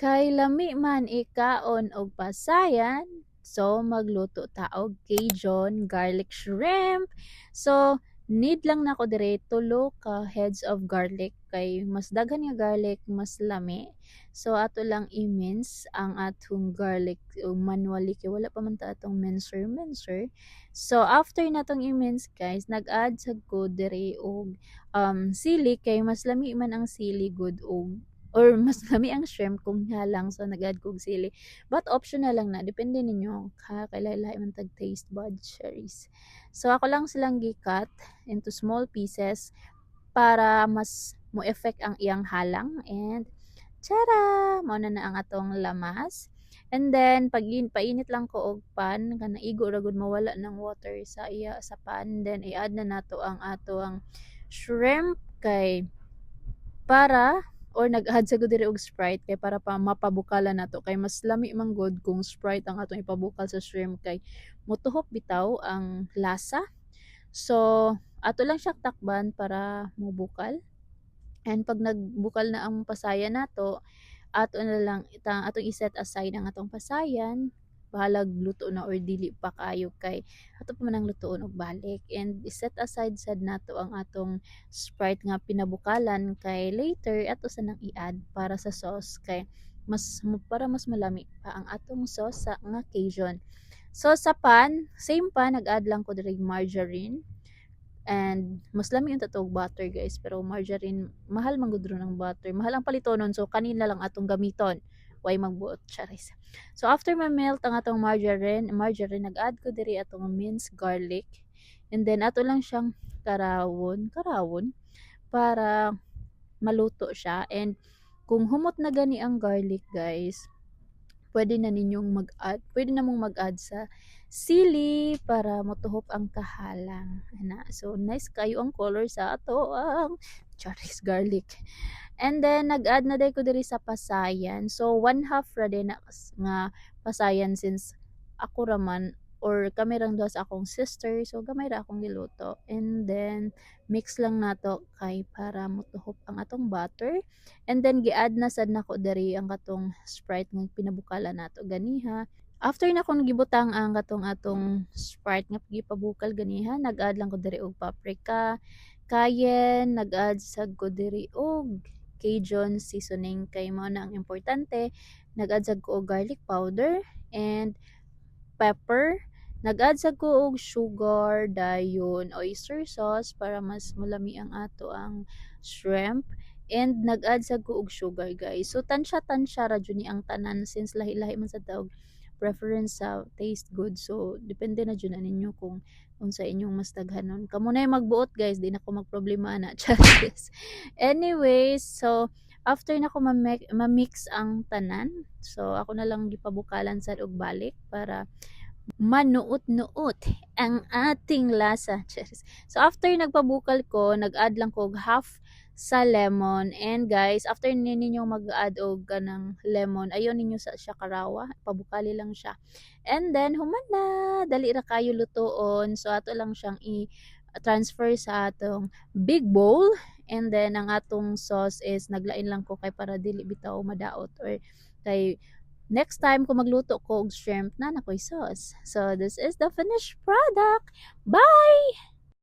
Kay lami man ikaon og pasayan, so magluto ta og Cajun garlic shrimp. So need lang nako dire tulo ka heads of garlic kay mas daghan nga garlic mas lami. So ato lang i-mince ang atong garlic manually kay wala pa man ta atong mincer. So after natong i-mince guys, nag-add sad ko dire og sili kay mas lami man ang sili good og or mas lami ang shrimp kung halang so nag-add kog sili. But optional lang na, depende ninyo kay lahi-lahi man tag taste bud cherries. So ako lang silang gi-cut into small pieces para mas mo effect ang iyang halang and tara! Mao na ang atong lamas. And then pag painit lang ko og pan kana igo ra gud mawala ng water sa iya sa pan, then i-add na nato ang atong shrimp kay para or nag-add sa gud diri og Sprite kay para pa mapabukalan nato kay mas lami man gud kung Sprite ang atong ipabukal sa shrimp kay motuhok bitaw ang lasa. So ato lang siya takban para mobukal. And pag nagbukal na ang pasayan nato, ato na lang atong i-set aside ang atong pasayan bahalag luto na or dili pa kayo kay ato pa man ang lutoon og balik and i-set aside sad nato ang atong Sprite nga pinabukalan kay later ato sa nang i-add para sa sauce kay para mas malami pa ang atong sauce sa nga Cajun. So sa pan, same pan nag-add lang ko diri margarine and mas lami yung tatog butter guys pero margarine mahal man gud ron ang butter, mahal ang palitonon so kanina lang atong gamiton way magbuot charis. So after ma-melt ang atong margarine nag-add ko diri atong minced garlic and then ato lang siyang karawon para maluto siya. And kung humot na gani ang garlic guys, pwede namong mag-add sa sili para motuhok ang kahalang ana. So nice kayo ang color sa ato ang charis garlic. And then nag-add na day ko diri sa pasayan. So 1/2 ra din na nga pasayan since ako raman or kami lang daw sa akong sister so gamay ra akong niluto. And then mix lang nato kay para motuhok ang atong butter. And then gi-add na sad nako diri ang katong Sprite nga pinabukalan nato ganiha. After na kong gibutang ang katong atong Sprite nga gipabukal ganiha, nag-add lang ko diri og paprika, cayenne, nag-add sad ko diri og Cajun seasoning kay mao na ang importante. Nag-add sad ko og garlic powder and pepper. Nag-add sad ko og sugar, dayon, oyster sauce para mas malami ang ato ang shrimp. And nag-add sad ko og sugar guys. So tansya ra jud ni ang tanan since lahi-lahi man sa taog preference sa taste good. So depende na jud na ninyo kung unsa inyong mas daghanon. Kamo na magbuot guys, di na ko magproblema na. Charis. Anyways, so after na ko ma-mix ang tanan, so ako na lang gipabukalan sad og balik para manuot-nuot ang ating lasa. Cheers. So after nagpabukal ko, nag-add lang ko half sa lemon. And guys, after ninyong mag-add og ganang lemon, ayon ninyo sa siya karawa, pabukali lang siya. And then human na, dali ra kayo lutoon. So ato lang siyang i-transfer sa atong big bowl. And then ang atong sauce is naglain lang ko kay para dili bitaw madaot or kay next time kung magluto ko og shrimp na nakoy sauce. So this is the finished product. Bye!